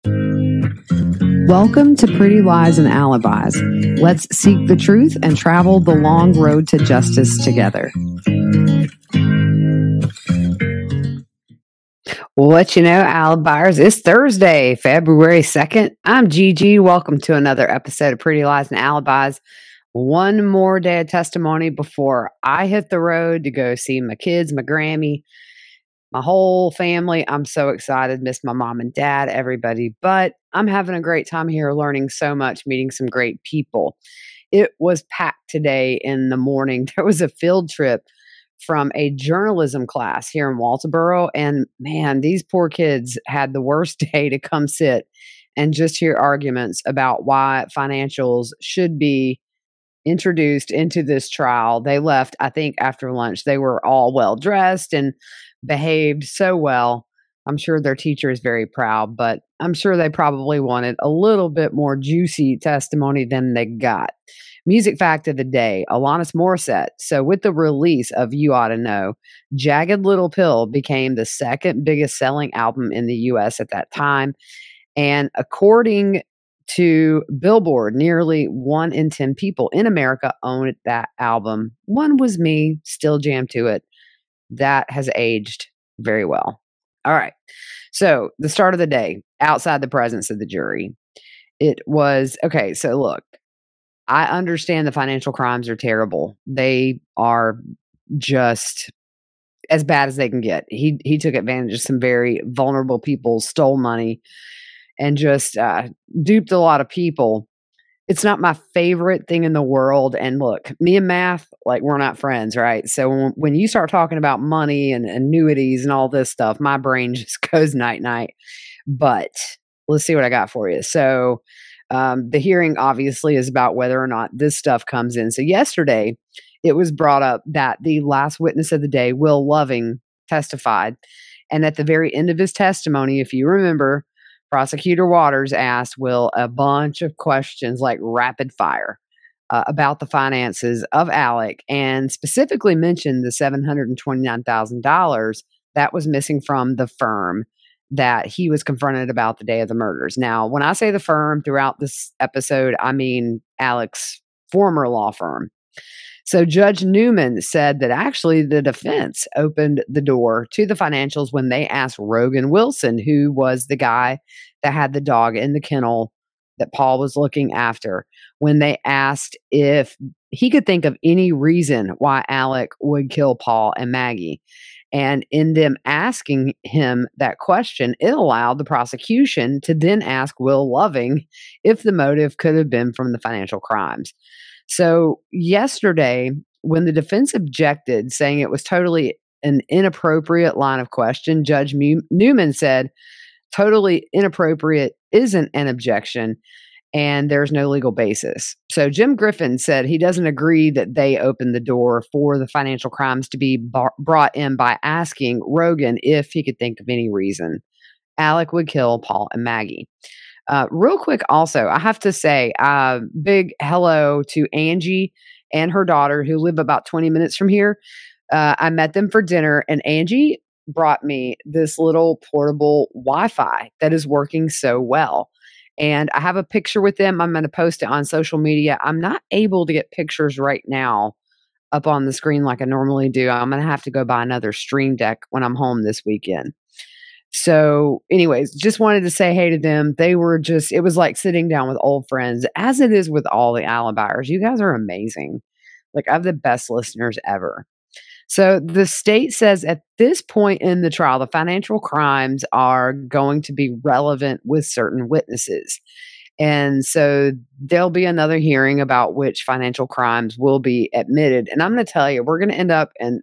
Welcome to Pretty Lies and Alibis. Let's seek the truth and travel the long road to justice together. What you know, Alibis, it's Thursday, February 2nd. I'm Gigi. Welcome to another episode of Pretty Lies and Alibis. One more day of testimony before I hit the road to go see my kids, my Grammy, my whole family. I'm so excited. Miss my mom and dad, everybody. But I'm having a great time here, learning so much, meeting some great people. It was packed today in the morning. There was a field trip from a journalism class here in Walterboro. And man, these poor kids had the worst day to come sit and just hear arguments about why financials should be introduced into this trial. They left, I think, after lunch. They were all well dressed and behaved so well. I'm sure their teacher is very proud, but I'm sure they probably wanted a little bit more juicy testimony than they got. Music fact of the day, Alanis Morissette. So with the release of You Ought to Know, Jagged Little Pill became the second biggest selling album in the US at that time. And according to Billboard, nearly 1 in 10 people in America owned that album. One was me, still jammed to it. That has aged very well. All right. So the start of the day, outside the presence of the jury, it was, okay, so look, I understand the financial crimes are terrible. They are just as bad as they can get. He took advantage of some very vulnerable people, stole money, and just duped a lot of people. It's not my favorite thing in the world. And look, me and math, like, we're not friends, right? So when you start talking about money and annuities and all this stuff, my brain just goes night-night. But let's see what I got for you. So the hearing obviously is about whether or not this stuff comes in. So yesterday, it was brought up that the last witness of the day, Will Loving, testified. And at the very end of his testimony, if you remember, Prosecutor Waters asked Will a bunch of questions, like rapid fire, about the finances of Alec, and specifically mentioned the $729,000 that was missing from the firm that he was confronted about the day of the murders. Now, when I say the firm throughout this episode, I mean Alec's former law firm. So Judge Newman said that actually the defense opened the door to the financials when they asked Rogan Wilson, who was the guy that had the dog in the kennel that Paul was looking after, when they asked if he could think of any reason why Alec would kill Paul and Maggie. And in them asking him that question, it allowed the prosecution to then ask Will Loving if the motive could have been from the financial crimes. So yesterday, when the defense objected, saying it was totally an inappropriate line of question, Judge Newman said, totally inappropriate isn't an objection, and there's no legal basis. So Jim Griffin said he doesn't agree that they opened the door for the financial crimes to be brought in by asking Rogan if he could think of any reason Alec would kill Paul and Maggie. Real quick, also, I have to say, big hello to Angie and her daughter, who live about 20 minutes from here. I met them for dinner, and Angie brought me this little portable Wi-Fi that is working so well. And I have a picture with them. I'm going to post it on social media. I'm not able to get pictures right now up on the screen like I normally do. I'm going to have to go buy another Stream Deck when I'm home this weekend. So anyways, just wanted to say hey to them. They were just, it was like sitting down with old friends, as it is with all the Alibis. You guys are amazing. Like, I have the best listeners ever. So the state says at this point in the trial, the financial crimes are going to be relevant with certain witnesses. And so there'll be another hearing about which financial crimes will be admitted. And I'm going to tell you, we're going to end up, and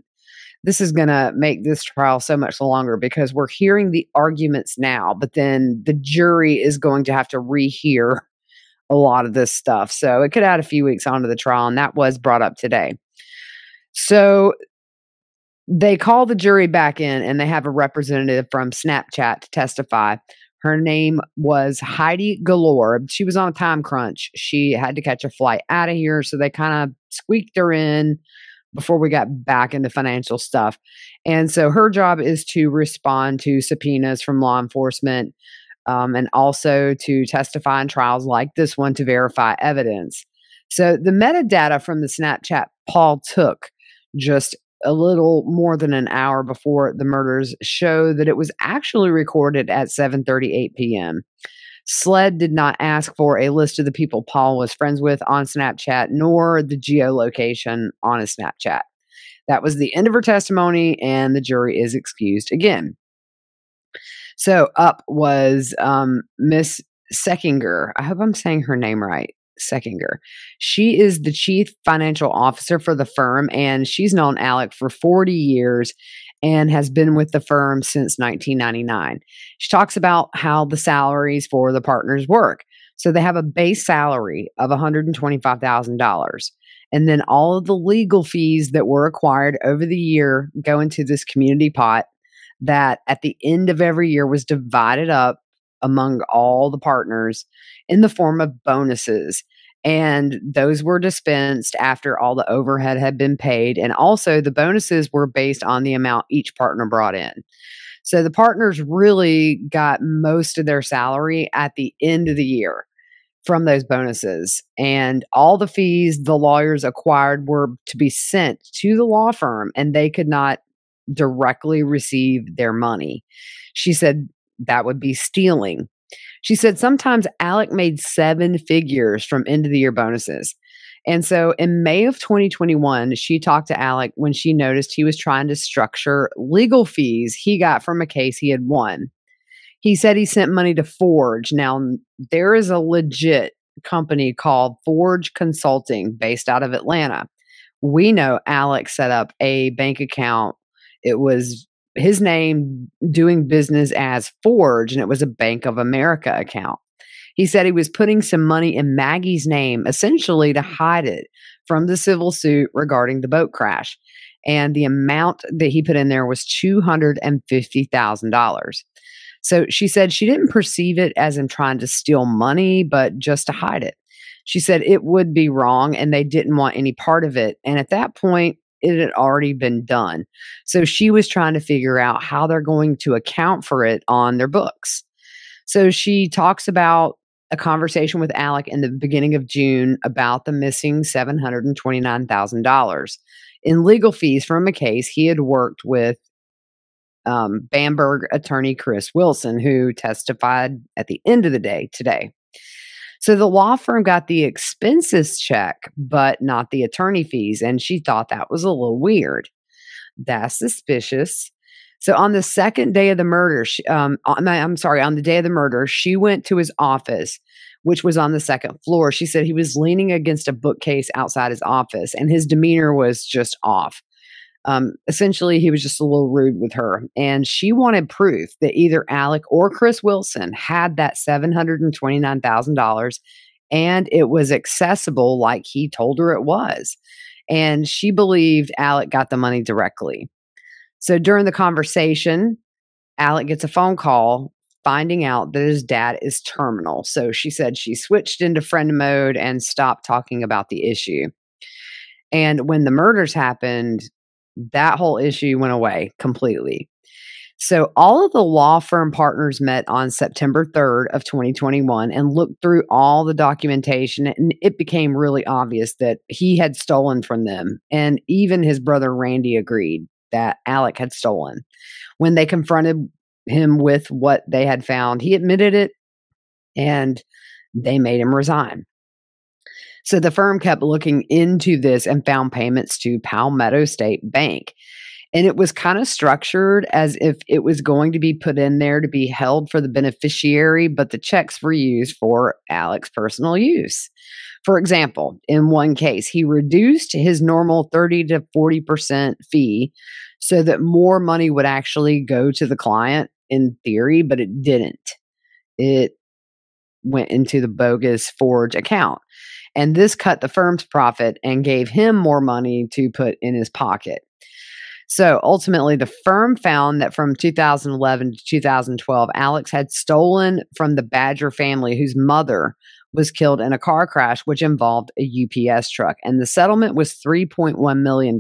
this is going to make this trial so much longer because we're hearing the arguments now, but then the jury is going to have to rehear a lot of this stuff. So it could add a few weeks onto the trial, and that was brought up today. So they call the jury back in, and they have a representative from Snapchat to testify. Her name was Heidi Galore. She was on a time crunch. She had to catch a flight out of here, so they kind of squeaked her in before we got back into financial stuff. And so her job is to respond to subpoenas from law enforcement, and also to testify in trials like this one to verify evidence. So the metadata from the Snapchat Paul took just a little more than an hour before the murders show that it was actually recorded at 7:38 p.m. SLED did not ask for a list of the people Paul was friends with on Snapchat, nor the geolocation on his Snapchat. That was the end of her testimony, and the jury is excused again. So up was Miss Seckinger. I hope I'm saying her name right. Seckinger. She is the chief financial officer for the firm, and she's known Alec for 40 years and has been with the firm since 1999. She talks about how the salaries for the partners work. So they have a base salary of $125,000. And then all of the legal fees that were acquired over the year go into this community pot that at the end of every year was divided up among all the partners in the form of bonuses. And those were dispensed after all the overhead had been paid. And also the bonuses were based on the amount each partner brought in. So the partners really got most of their salary at the end of the year from those bonuses. And all the fees the lawyers acquired were to be sent to the law firm, and they could not directly receive their money. She said that would be stealing. She said sometimes Alec made 7 figures from end of the year bonuses. And so in May of 2021, she talked to Alec when she noticed he was trying to structure legal fees he got from a case he had won. He said he sent money to Forge. Now, there is a legit company called Forge Consulting based out of Atlanta. We know Alec set up a bank account. It was his name doing business as Forge, and it was a Bank of America account. He said he was putting some money in Maggie's name, essentially to hide it from the civil suit regarding the boat crash. And the amount that he put in there was $250,000. So she said she didn't perceive it as him trying to steal money, but just to hide it. She said it would be wrong and they didn't want any part of it. And at that point, it had already been done. So she was trying to figure out how they're going to account for it on their books. So she talks about a conversation with Alec in the beginning of June about the missing $729,000 in legal fees from a case he had worked with Bamberg attorney Chris Wilson, who testified at the end of the day today. So the law firm got the expenses check, but not the attorney fees. And she thought that was a little weird. That's suspicious. So on the second day of the murder, on the day of the murder, she went to his office, which was on the second floor. She said he was leaning against a bookcase outside his office and his demeanor was just off. Essentially, he was just a little rude with her. And she wanted proof that either Alec or Chris Wilson had that $729,000 and it was accessible like he told her it was. And she believed Alec got the money directly. So during the conversation, Alec gets a phone call finding out that his dad is terminal. So she said she switched into friend mode and stopped talking about the issue. And when the murders happened, that whole issue went away completely. So all of the law firm partners met on September 3rd of 2021 and looked through all the documentation, and it became really obvious that he had stolen from them. And even his brother Randy agreed that Alec had stolen. When they confronted him with what they had found, he admitted it and they made him resign. So the firm kept looking into this and found payments to Palmetto State Bank. And it was kind of structured as if it was going to be put in there to be held for the beneficiary, but the checks were used for Alec's personal use. For example, in one case, he reduced his normal 30 to 40% fee so that more money would actually go to the client in theory, but it didn't. It went into the bogus Forge account. And this cut the firm's profit and gave him more money to put in his pocket. So ultimately, the firm found that from 2011 to 2012, Alex had stolen from the Badger family, whose mother was killed in a car crash, which involved a UPS truck. And the settlement was $3.1 million.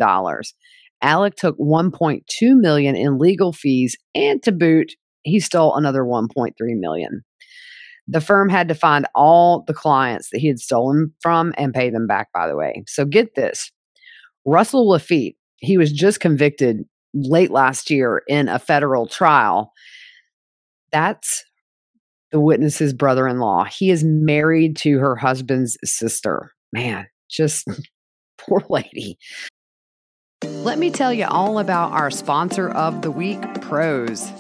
Alec took $1.2 million in legal fees, and to boot, he stole another $1.3 million. The firm had to find all the clients that he had stolen from and pay them back, by the way. So get this. Russell Lafitte, he was just convicted late last year in a federal trial. That's the witness's brother-in-law. He is married to her husband's sister. Man, just poor lady. Let me tell you all about our sponsor of the week, Prose.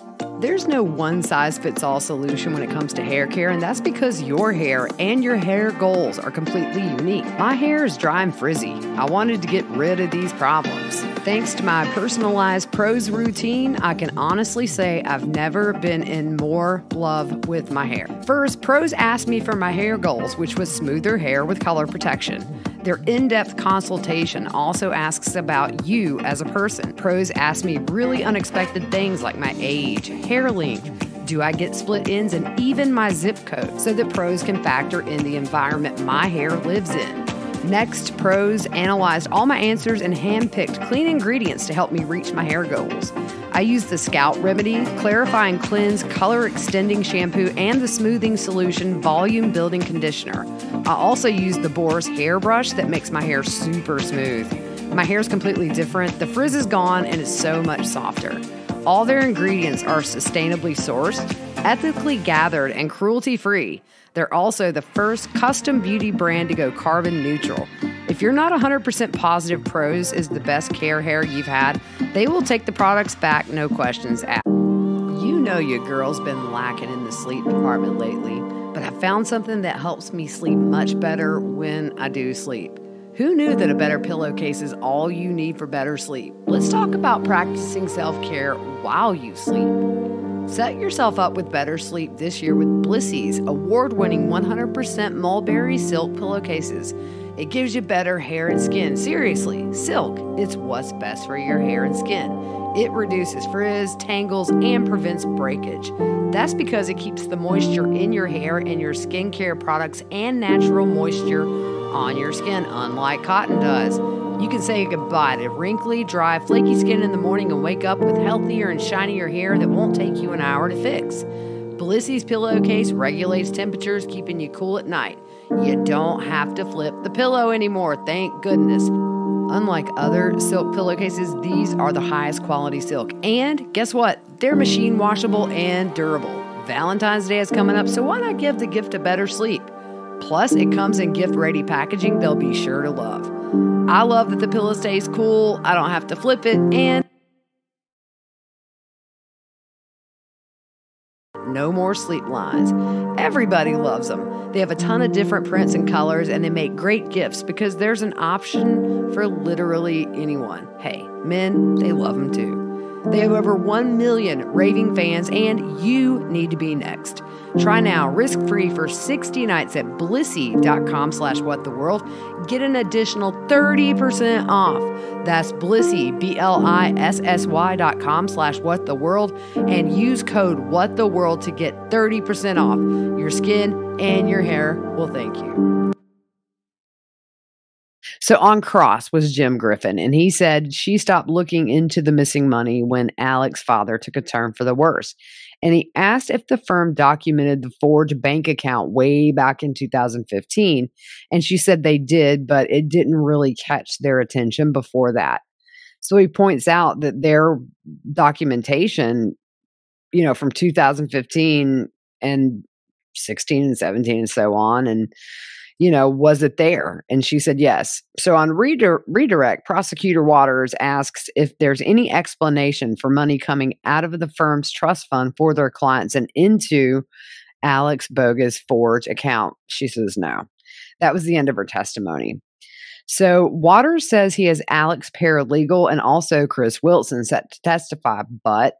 There's no one-size-fits-all solution when it comes to hair care, and that's because your hair and your hair goals are completely unique. My hair is dry and frizzy. I wanted to get rid of these problems. Thanks to my personalized Prose routine, I can honestly say I've never been in more love with my hair. First, Prose asked me for my hair goals, which was smoother hair with color protection. Their in-depth consultation also asks about you as a person. Prose asked me really unexpected things like my age, hair length, do I get split ends, and even my zip code, so that Prose can factor in the environment my hair lives in. Next, Prose analyzed all my answers and handpicked clean ingredients to help me reach my hair goals. I used the Scalp Remedy, Clarify and Cleanse Color Extending Shampoo, and the Smoothing Solution Volume Building Conditioner. I also used the Boar's hairbrush that makes my hair super smooth. My hair is completely different. The frizz is gone and it's so much softer. All their ingredients are sustainably sourced, ethically gathered, and cruelty-free. They're also the first custom beauty brand to go carbon neutral. If you're not 100% positive Prose is the best care hair you've had, they will take the products back, no questions asked. You know your girl's been lacking in the sleep department lately, but I found something that helps me sleep much better when I do sleep. Who knew that a better pillowcase is all you need for better sleep? Let's talk about practicing self-care while you sleep. Set yourself up with better sleep this year with Blissy's award-winning 100% mulberry silk pillowcases. It gives you better hair and skin. Seriously, silk, it's what's best for your hair and skin. It reduces frizz, tangles, and prevents breakage. That's because it keeps the moisture in your hair and your skincare products and natural moisture on your skin, unlike cotton does. You can say goodbye to wrinkly, dry, flaky skin in the morning and wake up with healthier and shinier hair that won't take you an hour to fix. Blissy's pillowcase regulates temperatures, keeping you cool at night. You don't have to flip the pillow anymore, thank goodness. Unlike other silk pillowcases, these are the highest quality silk. And guess what? They're machine washable and durable. Valentine's Day is coming up, so why not give the gift of better sleep? Plus, it comes in gift-ready packaging they'll be sure to love. I love that the pillow stays cool, I don't have to flip it, and no more sleep lines. Everybody loves them. They have a ton of different prints and colors, and they make great gifts because there's an option for literally anyone. Hey, men, they love them too. They have over 1 million raving fans, and you need to be next. Try now, risk-free for 60 nights at blissy.com/whattheworld. Get an additional 30% off. That's Blissy, BLISSY.com/whattheworld, and use code WhatTheWorld to get 30% off. Your skin and your hair will thank you. So on cross was Jim Griffin, and he said she stopped looking into the missing money when Alex's father took a turn for the worse. And he asked if the firm documented the forged bank account way back in 2015. And she said they did, but it didn't really catch their attention before that. So he points out that their documentation, from 2015 and 16 and 17 and so on, and was it there? And she said yes. So on redirect, Prosecutor Waters asks if there's any explanation for money coming out of the firm's trust fund for their clients and into Alex Boga's forged account. She says no. That was the end of her testimony. So Waters says he has Alex paralegal and also Chris Wilson set to testify, but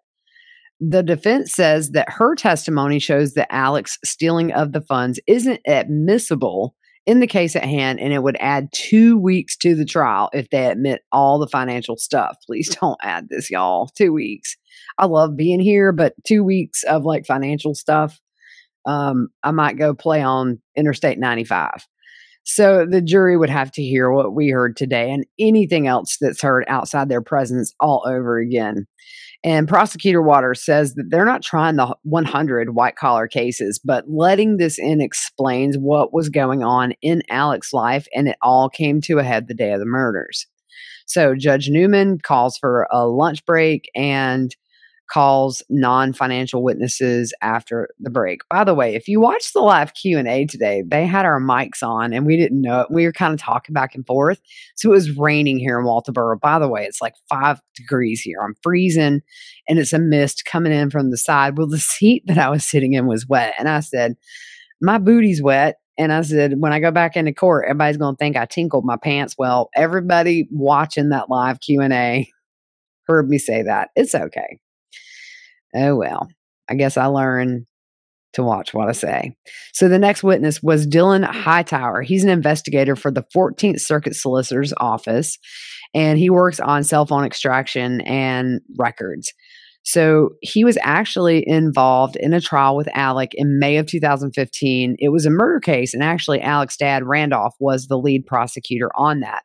the defense says that her testimony shows that Alex's stealing of the funds isn't admissible in the case at hand, and it would add 2 weeks to the trial if they admit all the financial stuff. Please don't add this, y'all. 2 weeks. I love being here, but 2 weeks of financial stuff, I might go play on Interstate 95. So the jury would have to hear what we heard today and anything else that's heard outside their presence all over again. And Prosecutor Waters says that they're not trying the 100 white collar cases, but letting this in explains what was going on in Alex's life, and it all came to a head the day of the murders. So Judge Newman calls for a lunch break and calls non-financial witnesses after the break. By the way, if you watched the live Q&A today, they had our mics on and we didn't know it. We were kind of talking back and forth. So it was raining here in Walterboro. By the way, it's like 5 degrees here. I'm freezing and it's a mist coming in from the side. Well, the seat that I was sitting in was wet. And I said, my booty's wet. And I said, when I go back into court, everybody's going to think I tinkled my pants. Well, everybody watching that live Q&A heard me say that. It's okay. Oh, well, I guess I learned to watch what I say. So the next witness was Dylan Hightower. He's an investigator for the 14th Circuit Solicitor's Office, and he works on cell phone extraction and records. So he was actually involved in a trial with Alec in May of 2015. It was a murder case, and actually Alec's dad, Randolph, was the lead prosecutor on that.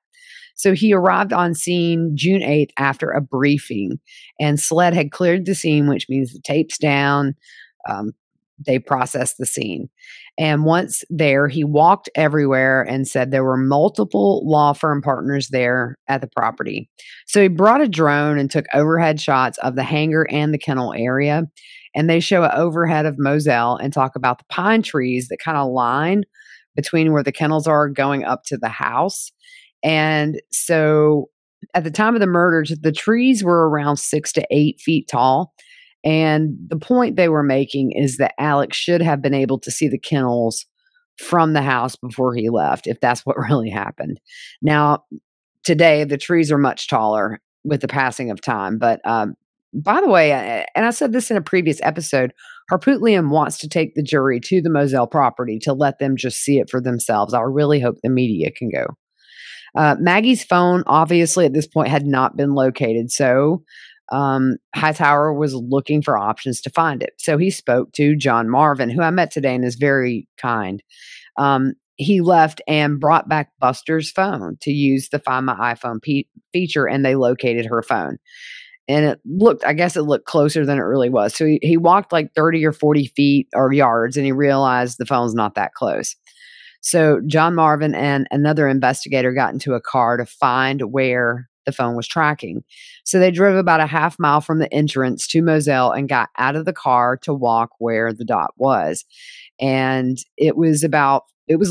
So he arrived on scene June 8th after a briefing, and SLED had cleared the scene, which means the tape's down. They processed the scene. And once there, he walked everywhere and said there were multiple law firm partners there at the property. So he brought a drone and took overhead shots of the hangar and the kennel area. And they show an overhead of Moselle and talk about the pine trees that kind of line between where the kennels are going up to the house. And so at the time of the murders, the trees were around 6 to 8 feet tall. And the point they were making is that Alex should have been able to see the kennels from the house before he left, if that's what really happened. Now, today, the trees are much taller with the passing of time. But by the way, and I said this in a previous episode, Harpootlian wants to take the jury to the Moselle property to let them just see it for themselves. I really hope the media can go. Maggie's phone, obviously, at this point had not been located. So Hightower was looking for options to find it. So he spoke to John Marvin, who I met today and is very kind. He left and brought back Buster's phone to use the Find My iPhone feature, and they located her phone. And I guess it looked closer than it really was. So he walked like 30 or 40 feet or yards, and he realized the phone's not that close. So John Marvin and another investigator got into a car to find where the phone was tracking. So they drove about a half mile from the entrance to Moselle and got out of the car to walk where the dot was. And it was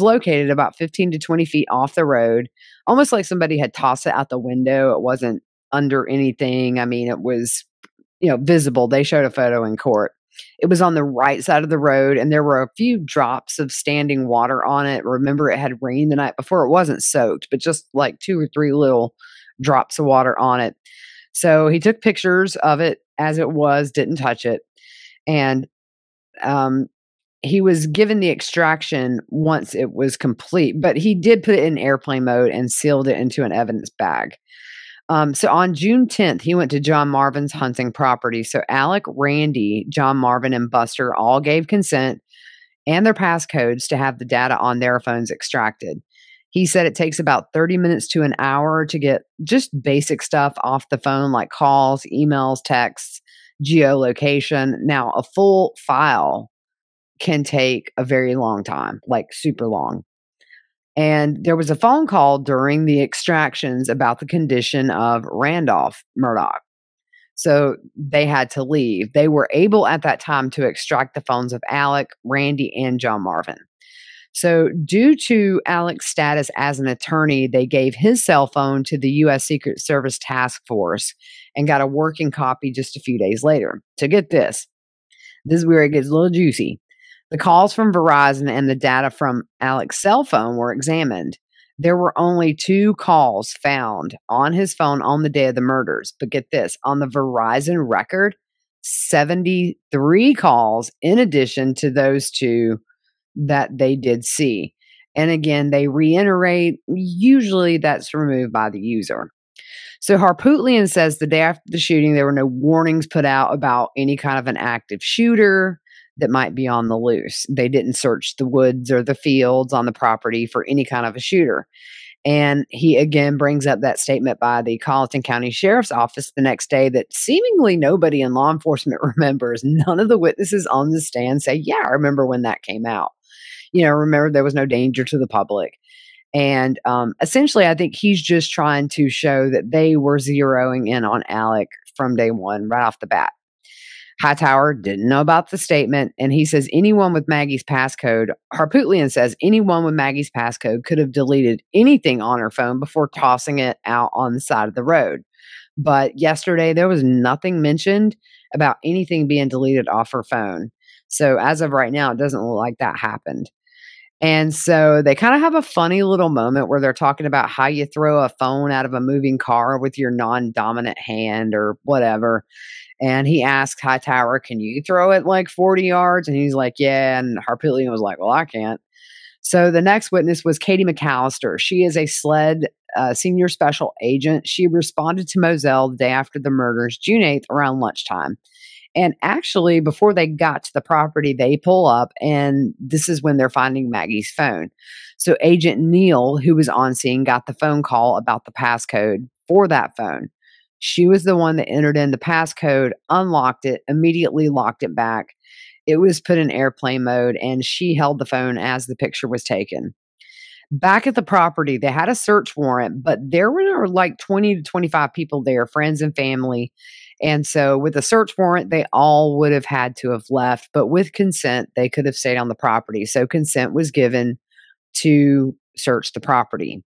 located about 15 to 20 feet off the road, almost like somebody had tossed it out the window. It wasn't under anything. I mean, it was, visible. They showed a photo in court. It was on the right side of the road, and there were a few drops of standing water on it. Remember, it had rained the night before. It wasn't soaked, but just like 2 or 3 little drops of water on it. So he took pictures of it as it was, didn't touch it. And he was given the extraction once it was complete, but he did put it in airplane mode and sealed it into an evidence bag. So on June 10th, he went to John Marvin's hunting property. So Alec, Randy, John Marvin, and Buster all gave consent and their passcodes to have the data on their phones extracted. He said it takes about 30 minutes to an hour to get just basic stuff off the phone, like calls, emails, texts, geolocation. Now, a full file can take a very long time, like super long. And there was a phone call during the extractions about the condition of Randolph Murdaugh. So they had to leave. They were able at that time to extract the phones of Alec, Randy, and John Marvin. So due to Alec's status as an attorney, they gave his cell phone to the U.S. Secret Service Task Force and got a working copy just a few days later. So get this. This is where it gets a little juicy. The calls from Verizon and the data from Alec's cell phone were examined. There were only 2 calls found on his phone on the day of the murders. But get this, on the Verizon record, 73 calls in addition to those 2 that they did see. And again, they reiterate, usually that's removed by the user. So Harpootlian says the day after the shooting, there were no warnings put out about any kind of an active shooter that might be on the loose. They didn't search the woods or the fields on the property for any kind of a shooter. And he again brings up that statement by the Colleton County Sheriff's Office the next day that seemingly nobody in law enforcement remembers. None of the witnesses on the stand say, yeah, I remember when that came out. Remember there was no danger to the public. And essentially, I think he's just trying to show that they were zeroing in on Alec from day one, right off the bat. Hightower didn't know about the statement, and he says anyone with Maggie's passcode, Harpootlian says anyone with Maggie's passcode could have deleted anything on her phone before tossing it out on the side of the road. But yesterday, there was nothing mentioned about anything being deleted off her phone. So as of right now, it doesn't look like that happened. And so they kind of have a funny little moment where they're talking about how you throw a phone out of a moving car with your non-dominant hand or whatever. And he asks Hightower, can you throw it like 40 yards? And he's like, yeah. And Harpootlian was like, well, I can't. So the next witness was Katie McAllister. She is a SLED senior special agent. She responded to Moselle the day after the murders, June 8th, around lunchtime. And actually, before they got to the property, they pull up, and this is when they're finding Maggie's phone. So Agent Neal, who was on scene, got the phone call about the passcode for that phone. She was the one that entered in the passcode, unlocked it, immediately locked it back. It was put in airplane mode, and she held the phone as the picture was taken. Back at the property, they had a search warrant, but there were like 20 to 25 people there, friends and family. And so with a search warrant, they all would have had to have left, but with consent, they could have stayed on the property. So consent was given to search the property.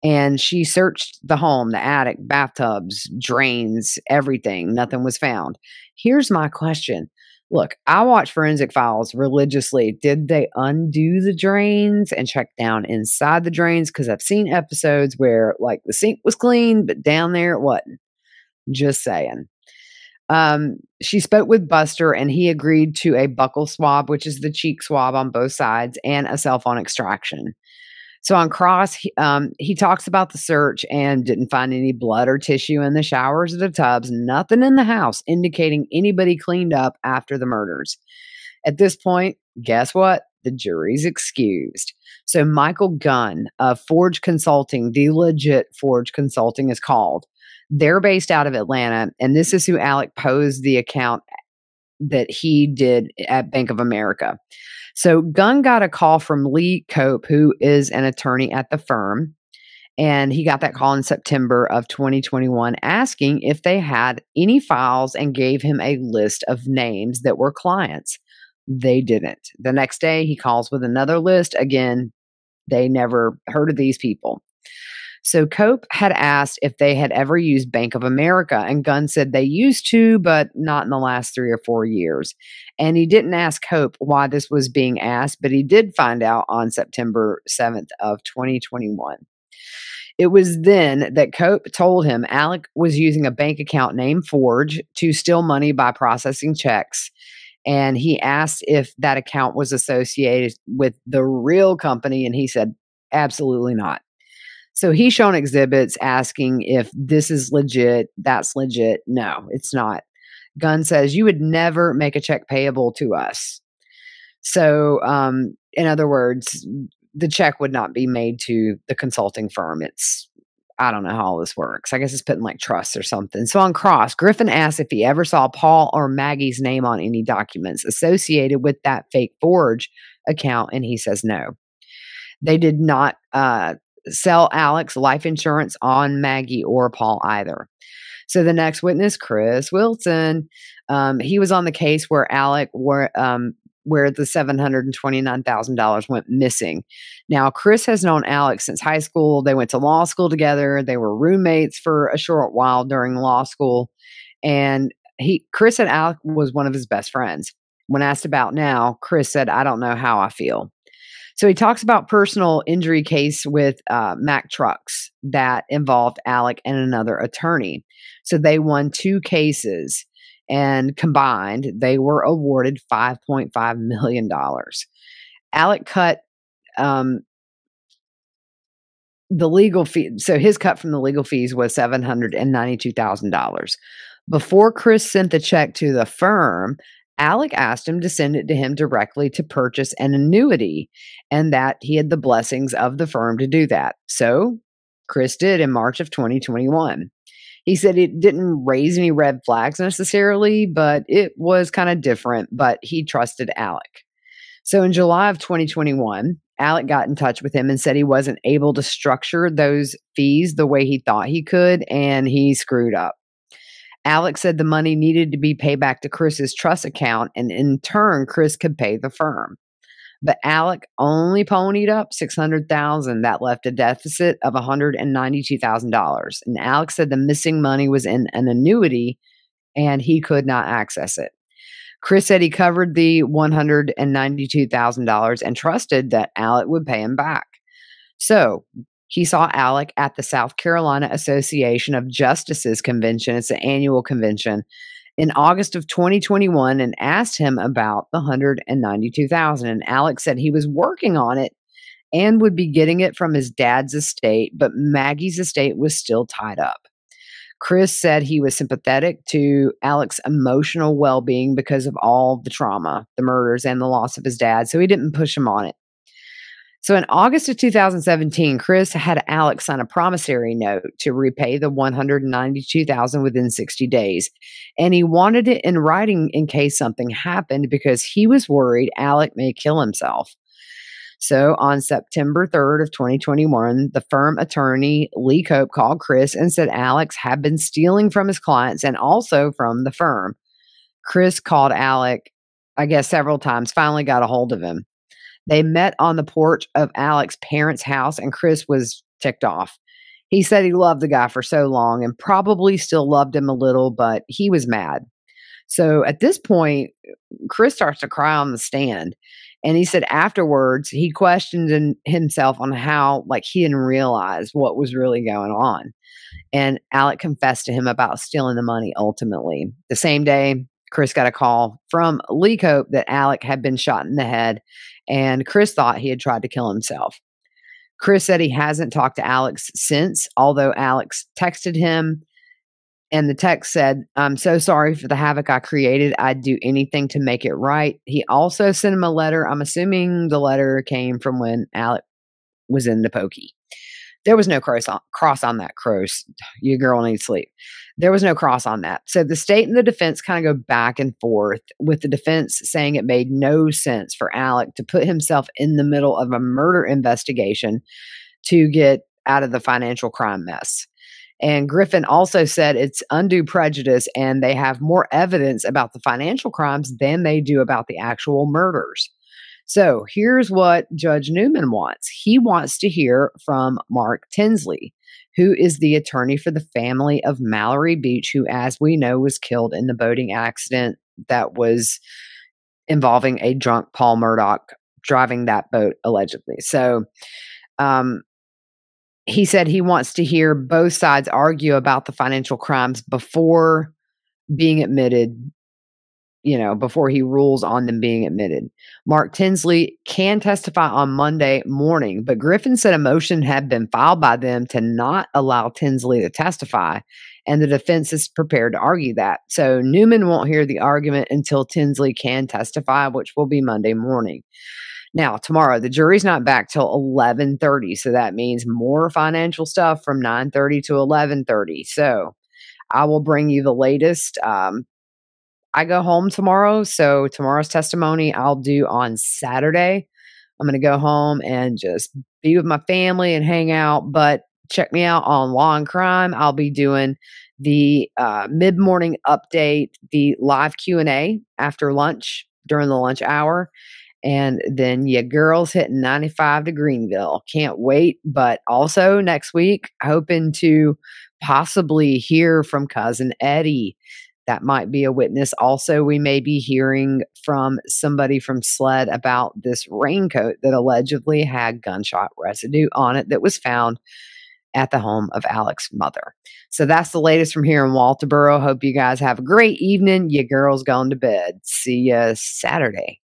And she searched the home, the attic, bathtubs, drains, everything. Nothing was found. Here's my question. Look, I watch Forensic Files religiously. Did they undo the drains and check down inside the drains? Because I've seen episodes where like the sink was clean, but down there it wasn't. Just saying. She spoke with Buster, and he agreed to a buccal swab, which is the cheek swab on both sides, and a cell phone extraction. So on cross, he talks about the search and didn't find any blood or tissue in the showers or the tubs, nothing in the house indicating anybody cleaned up after the murders. At this point, guess what? The jury's excused. So Michael Gunn of Forge Consulting, the legit Forge Consulting is called. They're based out of Atlanta, and this is who Alec posed the account that he did at Bank of America. So Gunn got a call from Lee Cope, who is an attorney at the firm, and he got that call in September of 2021 asking if they had any files and gave him a list of names that were clients. They didn't. The next day, he calls with another list. Again, they never heard of these people. So Cope had asked if they had ever used Bank of America, and Gunn said they used to, but not in the last 3 or 4 years. And he didn't ask Cope why this was being asked, but he did find out on September 7th of 2021. It was then that Cope told him Alec was using a bank account named Forge to steal money by processing checks. And he asked if that account was associated with the real company, and he said, absolutely not. So he's shown exhibits asking if this is legit, that's legit. No, it's not. Gunn says, you would never make a check payable to us. So, in other words, the check would not be made to the consulting firm. I don't know how all this works. I guess it's put in like trust or something. So on cross, Griffin asked if he ever saw Paul or Maggie's name on any documents associated with that fake Forge account, and he says no. They did not sell Alex life insurance on Maggie or Paul either. So the next witness, Chris Wilson, he was on the case where Alec where the $729,000 went missing. Now, Chris has known Alex since high school. They went to law school together. They were roommates for a short while during law school. And Chris said Alec was one of his best friends. When asked about now, Chris said, I don't know how I feel. So he talks about personal injury case with Mack Trucks that involved Alec and another attorney. So they won 2 cases, and combined, they were awarded $5.5 million. Alec cut the legal fee. So his cut from the legal fees was $792,000. Before Chris sent the check to the firm, Alec asked him to send it to him directly to purchase an annuity, and that he had the blessings of the firm to do that. So Chris did in March of 2021. He said it didn't raise any red flags necessarily, but it was kind of different, but he trusted Alec. So in July of 2021, Alec got in touch with him and said he wasn't able to structure those fees the way he thought he could, and he screwed up. Alec said the money needed to be paid back to Chris's trust account, and in turn, Chris could pay the firm. But Alec only ponied up $600,000. That left a deficit of $192,000. And Alec said the missing money was in an annuity, and he could not access it. Chris said he covered the $192,000 and trusted that Alec would pay him back. So he saw Alec at the South Carolina Association of Justices convention. It's an annual convention in August of 2021 and asked him about the $192,000. And Alec said he was working on it and would be getting it from his dad's estate, but Maggie's estate was still tied up. Chris said he was sympathetic to Alec's emotional well-being because of all the trauma, the murders, and the loss of his dad, so he didn't push him on it. So in August of 2017, Chris had Alec sign a promissory note to repay the $192,000 within 60 days. And he wanted it in writing in case something happened because he was worried Alec may kill himself. So on September 3rd of 2021, the firm attorney Lee Cope called Chris and said Alex had been stealing from his clients and also from the firm. Chris called Alec, I guess, several times, finally got a hold of him. They met on the porch of Alec's parents' house, and Chris was ticked off. He said he loved the guy for so long and probably still loved him a little, but he was mad. So at this point, Chris starts to cry on the stand. And he said afterwards, he questioned himself on how, he didn't realize what was really going on. And Alec confessed to him about stealing the money ultimately. The same day, Chris got a call from Lee Cope that Alec had been shot in the head, and Chris thought he had tried to kill himself. Chris said he hasn't talked to Alex since, although Alex texted him, and the text said, "I'm so sorry for the havoc I created. I'd do anything to make it right." He also sent him a letter. I'm assuming the letter came from when Alec was in the pokey. There was no cross on that. Cross. Your girl needs sleep. There was no cross on that. So the state and the defense kind of go back and forth, with the defense saying it made no sense for Alec to put himself in the middle of a murder investigation to get out of the financial crime mess. And Griffin also said it's undue prejudice and they have more evidence about the financial crimes than they do about the actual murders. So here's what Judge Newman wants. He wants to hear from Mark Tinsley, who is the attorney for the family of Mallory Beach, who, as we know, was killed in the boating accident that was involving a drunk Paul Murdaugh driving that boat, allegedly. So he said he wants to hear both sides argue about the financial crimes before being admitted, before he rules on them being admitted. Mark Tinsley can testify on Monday morning, but Griffin said a motion had been filed by them to not allow Tinsley to testify, and the defense is prepared to argue that. So Newman won't hear the argument until Tinsley can testify, which will be Monday morning. Now, tomorrow, the jury's not back till 11:30, so that means more financial stuff from 9:30 to 11:30. So I will bring you the latest. I go home tomorrow, so tomorrow's testimony I'll do on Saturday. I'm going to go home and just be with my family and hang out, but check me out on Law and Crime. I'll be doing the mid-morning update, the live Q&A after lunch, during the lunch hour, and then your girl's hitting 95 to Greenville. Can't wait, but also next week, hoping to possibly hear from Cousin Eddie. That might be a witness. Also, we may be hearing from somebody from SLED about this raincoat that allegedly had gunshot residue on it that was found at the home of Alex's mother. So that's the latest from here in Walterboro. Hope you guys have a great evening. Your girl's going to bed. See you Saturday.